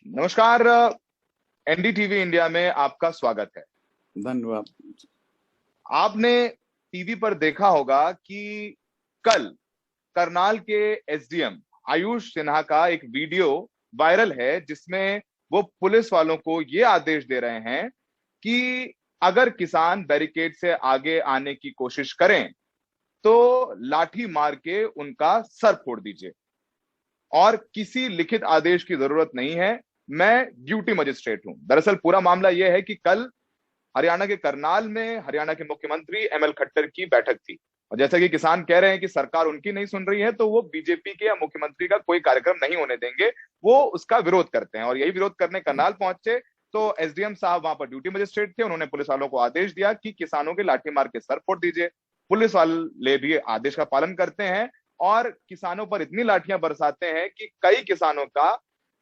नमस्कार। NDTV India में आपका स्वागत है। धन्यवाद। आपने टीवी पर देखा होगा कि कल करनाल के एसडीएम आयुष सिन्हा का एक वीडियो वायरल है, जिसमें वो पुलिस वालों को ये आदेश दे रहे हैं कि अगर किसान बैरिकेड से आगे आने की कोशिश करें तो लाठी मार के उनका सर फोड़ दीजिए और किसी लिखित आदेश की जरूरत नहीं है, मैं ड्यूटी मजिस्ट्रेट हूं। दरअसल पूरा मामला यह है कि कल हरियाणा के करनाल में हरियाणा के मुख्यमंत्री एमएल खट्टर की बैठक थी और जैसा कि किसान कह रहे हैं कि सरकार उनकी नहीं सुन रही है, तो वो बीजेपी के या मुख्यमंत्री का कोई कार्यक्रम नहीं होने देंगे, वो उसका विरोध करते हैं। और यही विरोध करने करनाल पहुंचे तो एसडीएम साहब वहां पर ड्यूटी मजिस्ट्रेट थे। उन्होंने पुलिस वालों को आदेश दिया कि किसानों के लाठी मार के सर फोड़ दीजिए। पुलिस वाले भी आदेश का पालन करते हैं और किसानों पर इतनी लाठियां बरसाते हैं कि कई किसानों का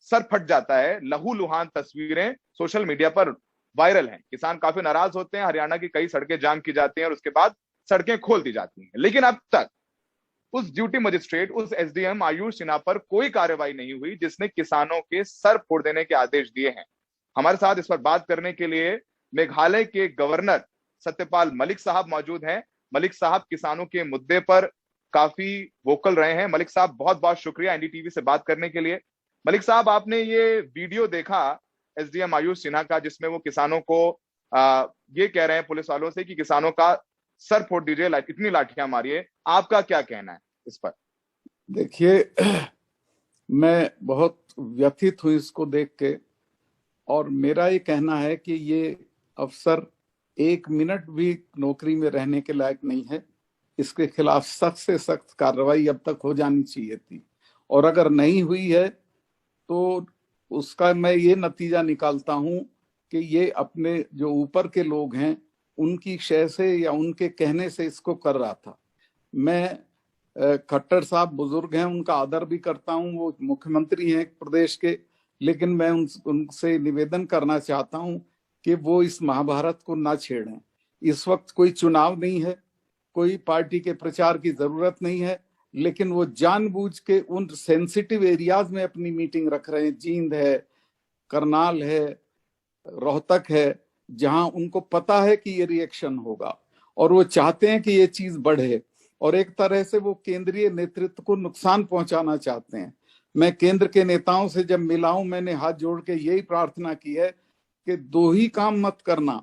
सर फट जाता है। लहूलुहान तस्वीरें सोशल मीडिया पर वायरल हैं। किसान काफी नाराज होते हैं, हरियाणा की कई सड़कें जाम की जाती हैं और उसके बाद सड़कें खोल दी जाती हैं, लेकिन अब तक उस ड्यूटी मजिस्ट्रेट, उस एसडीएम आयुष सिन्हा पर कोई कार्रवाई नहीं हुई जिसने किसानों के सर फोड़ देने के आदेश दिए हैं। हमारे साथ इस पर बात करने के लिए मेघालय के गवर्नर सत्यपाल मलिक साहब मौजूद हैं। मलिक साहब किसानों के मुद्दे पर काफी वोकल रहे हैं। मलिक साहब, बहुत बहुत शुक्रिया एनडीटीवी से बात करने के लिए। मलिक साहब, आपने ये वीडियो देखा एसडीएम आयुष सिन्हा का, जिसमें वो किसानों को ये कह रहे हैं पुलिस वालों से कि किसानों का सर फोड़ दीजिए, इतनी लाठियां मारिए, आपका क्या कहना है इस पर? देखिए, मैं बहुत व्यथित हूं इसको देख के और मेरा ये कहना है कि ये अफसर 1 मिनट भी नौकरी में रहने के लायक नहीं है। इसके खिलाफ सख्त से सख्त कार्रवाई अब तक हो जानी चाहिए थी और अगर नहीं हुई है तो उसका मैं ये नतीजा निकालता हूं कि ये अपने जो ऊपर के लोग हैं उनकी शय से या उनके कहने से इसको कर रहा था। मैं खट्टर साहब बुजुर्ग हैं, उनका आदर भी करता हूं, वो मुख्यमंत्री हैं प्रदेश के, लेकिन मैं उनसे निवेदन करना चाहता हूं कि वो इस महाभारत को ना छेड़ें। इस वक्त कोई चुनाव नहीं है, कोई पार्टी के प्रचार की जरूरत नहीं है, लेकिन वो जानबूझ के उन सेंसिटिव एरियाज में अपनी मीटिंग रख रहे हैं। जींद है, करनाल है, रोहतक है, जहां उनको पता है कि ये रिएक्शन होगा और वो चाहते हैं कि ये चीज बढ़े और एक तरह से वो केंद्रीय नेतृत्व को नुकसान पहुंचाना चाहते हैं। मैं केंद्र के नेताओं से जब मिला हूं, मैंने हाथ जोड़ के यही प्रार्थना की है कि 2 ही काम मत करना।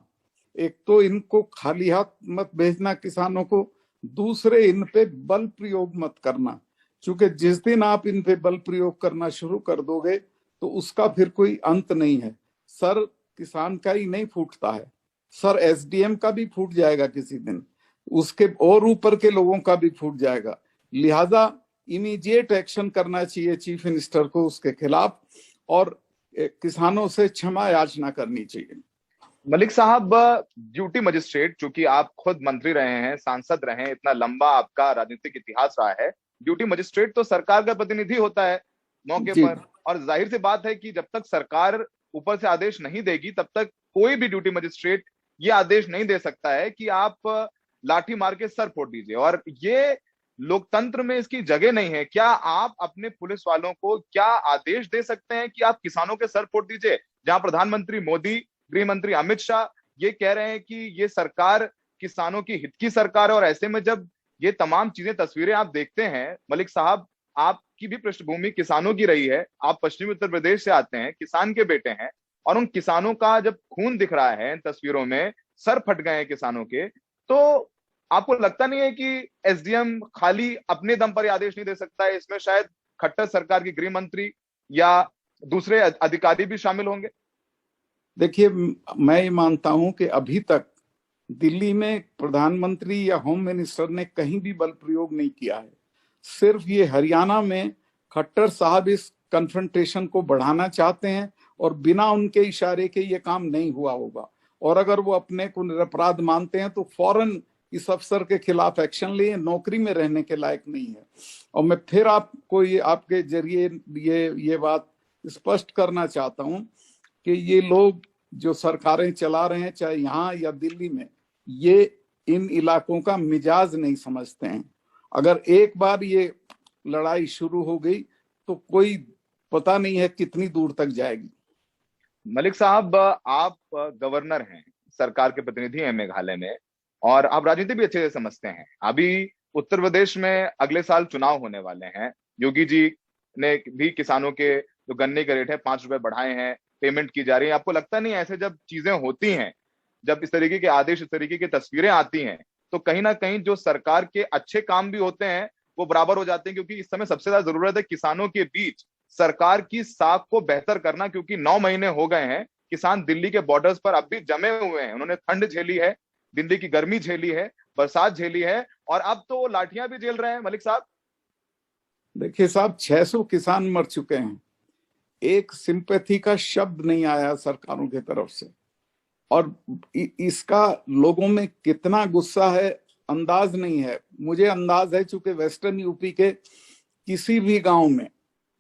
एक तो इनको खाली हाथ मत भेजना किसानों को, दूसरे इन पे बल प्रयोग मत करना, क्योंकि जिस दिन आप इन पे बल प्रयोग करना शुरू कर दोगे तो उसका फिर कोई अंत नहीं है। सर किसान का ही नहीं फूटता है, सर एसडीएम का भी फूट जाएगा किसी दिन, उसके और ऊपर के लोगों का भी फूट जाएगा। लिहाजा इमीडिएट एक्शन करना चाहिए चीफ मिनिस्टर को उसके खिलाफ और किसानों से क्षमा याचना करनी चाहिए। मलिक साहब, ड्यूटी मजिस्ट्रेट, चूंकि आप खुद मंत्री रहे हैं, सांसद रहे हैं, इतना लंबा आपका राजनीतिक इतिहास रहा है, ड्यूटी मजिस्ट्रेट तो सरकार का प्रतिनिधि होता है मौके पर, और जाहिर सी बात है कि जब तक सरकार ऊपर से आदेश नहीं देगी तब तक कोई भी ड्यूटी मजिस्ट्रेट ये आदेश नहीं दे सकता है कि आप लाठी मार के सर फोड़ दीजिए, और ये लोकतंत्र में इसकी जगह नहीं है। क्या आप अपने पुलिस वालों को क्या आदेश दे सकते हैं कि आप किसानों के सर फोड़ दीजिए, जहां प्रधानमंत्री मोदी, गृह मंत्री अमित शाह ये कह रहे हैं कि ये सरकार किसानों की हित की सरकार है? और ऐसे में जब ये तमाम चीजें, तस्वीरें आप देखते हैं, मलिक साहब, आपकी भी पृष्ठभूमि किसानों की रही है, आप पश्चिमी उत्तर प्रदेश से आते हैं, किसान के बेटे हैं, और उन किसानों का जब खून दिख रहा है इन तस्वीरों में, सर फट गए हैं किसानों के, तो आपको लगता नहीं है कि एसडीएम खाली अपने दम पर आदेश नहीं दे सकता है? इसमें शायद खट्टर सरकार की गृह मंत्री या दूसरे अधिकारी भी शामिल होंगे। देखिए, मैं ये मानता हूं कि अभी तक दिल्ली में प्रधानमंत्री या होम मिनिस्टर ने कहीं भी बल प्रयोग नहीं किया है। सिर्फ ये हरियाणा में खट्टर साहब इस कन्फ्रंटेशन को बढ़ाना चाहते हैं और बिना उनके इशारे के ये काम नहीं हुआ होगा, और अगर वो अपने को निरपराध मानते हैं तो फौरन इस अफसर के खिलाफ एक्शन लिए, नौकरी में रहने के लायक नहीं है। और मैं फिर आपको ये आपके जरिए ये बात स्पष्ट करना चाहता हूं कि ये लोग जो सरकारें चला रहे हैं, चाहे यहाँ या दिल्ली में, ये इन इलाकों का मिजाज नहीं समझते हैं। अगर एक बार ये लड़ाई शुरू हो गई तो कोई पता नहीं है कितनी दूर तक जाएगी। मलिक साहब, आप गवर्नर हैं, सरकार के प्रतिनिधि हैं मेघालय में, और आप राजनीति भी अच्छे से समझते हैं। अभी उत्तर प्रदेश में अगले साल चुनाव होने वाले हैं। योगी जी ने भी किसानों के जो गन्ने के रेट है 5 रुपए बढ़ाए हैं, पेमेंट की जा रही है। आपको लगता नहीं ऐसे जब चीजें होती हैं, जब इस तरीके के आदेश, इस तरीके की तस्वीरें आती हैं, तो कहीं ना कहीं जो सरकार के अच्छे काम भी होते हैं वो बराबर हो जाते हैं? क्योंकि इस समय सबसे ज्यादा जरूरत है किसानों के बीच सरकार की साख को बेहतर करना, क्योंकि 9 महीने हो गए हैं, किसान दिल्ली के बॉर्डर्स पर अब भी जमे हुए हैं। उन्होंने ठंड झेली है, दिल्ली की गर्मी झेली है, बरसात झेली है, और अब तो वो लाठियां भी झेल रहे हैं मलिक साहब। देखिए साहब, 600 किसान मर चुके हैं, एक सिंपैथी का शब्द नहीं आया सरकारों की तरफ से। और इसका लोगों में कितना गुस्सा है अंदाज नहीं है। मुझे अंदाज है, चूंकि वेस्टर्न यूपी के किसी भी गांव में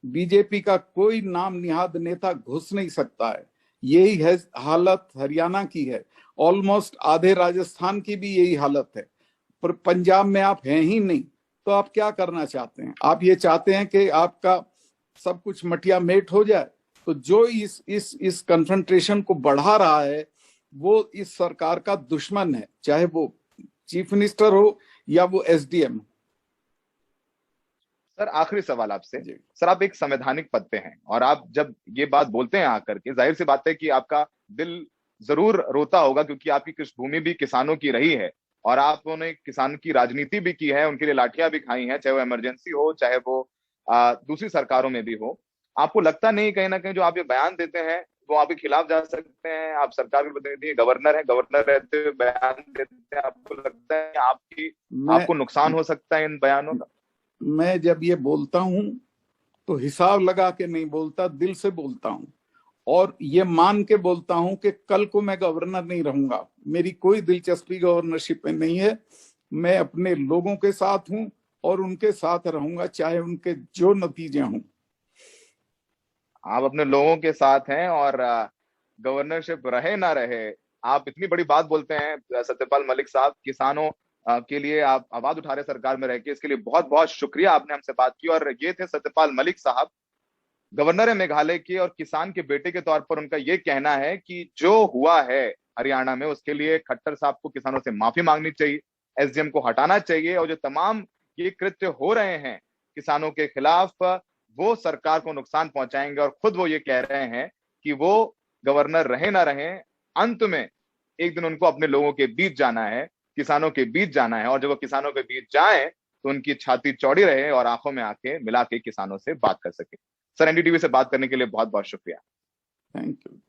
बीजेपी का कोई नाम निहाद नेता घुस नहीं सकता है। यही है हालत हरियाणा की है, ऑलमोस्ट आधे राजस्थान की भी यही हालत है। पर पंजाब में आप हैं ही नहीं, तो आप क्या करना चाहते हैं? आप ये चाहते हैं कि आपका सब कुछ मटिया मेट हो जाए। तो जो इस कन्फ्रंट्रेशन को बढ़ा रहा है वो इस सरकार का दुश्मन है, चाहे वो चीफ मिनिस्टर हो या वो एसडीएम। सर, आखिरी सवाल आपसे। सर, आप एक संवैधानिक पद पे हैं, और आप जब ये बात बोलते हैं आकर के, जाहिर सी बात है कि आपका दिल जरूर रोता होगा, क्योंकि आपकी कृषि भी किसानों की रही है, और आपने किसान की राजनीति भी की है, उनके लिए लाठियां भी खाई हैं, चाहे वो इमरजेंसी हो, चाहे वो दूसरी सरकारों में भी हो। आपको लगता नहीं कहीं ना कहीं जो आप ये बयान देते हैं वो आपके खिलाफ जा सकते हैं? आप सरकार के प्रतिनिधि, गवर्नर है, गवर्नर रहते हुए बयान देते हैं, आपको लगता है कि आपको नुकसान हो सकता है इन बयानों का? मैं जब ये बोलता हूं तो हिसाब लगा के नहीं बोलता, दिल से बोलता हूं, और ये मान के बोलता हूं कि कल को मैं गवर्नर नहीं रहूंगा। मेरी कोई दिलचस्पी गवर्नरशिप में नहीं है। मैं अपने लोगों के साथ हूं और उनके साथ रहूंगा, चाहे उनके जो नतीजे हों। आप अपने लोगों के साथ हैं, और गवर्नरशिप रहे ना रहे, आप इतनी बड़ी बात बोलते हैं सत्यपाल मलिक साहब। किसानों के लिए आप आवाज उठा रहे सरकार में रह के, इसके लिए बहुत बहुत शुक्रिया, आपने हमसे बात की। और ये थे सत्यपाल मलिक साहब, गवर्नर है मेघालय के, और किसान के बेटे के तौर पर उनका ये कहना है कि जो हुआ है हरियाणा में, उसके लिए खट्टर साहब को किसानों से माफी मांगनी चाहिए, एसडीएम को हटाना चाहिए, और जो तमाम ये कृत्य हो रहे हैं किसानों के खिलाफ, वो सरकार को नुकसान पहुंचाएंगे। और खुद वो ये कह रहे हैं कि वो गवर्नर रहे ना रहे, अंत में एक दिन उनको अपने लोगों के बीच जाना है, किसानों के बीच जाना है, और जब वो किसानों के बीच जाए तो उनकी छाती चौड़ी रहे और आंखों में आंखें मिला के किसानों से बात कर सके। सर, एनडीटीवी से बात करने के लिए बहुत बहुत शुक्रिया। Thank you.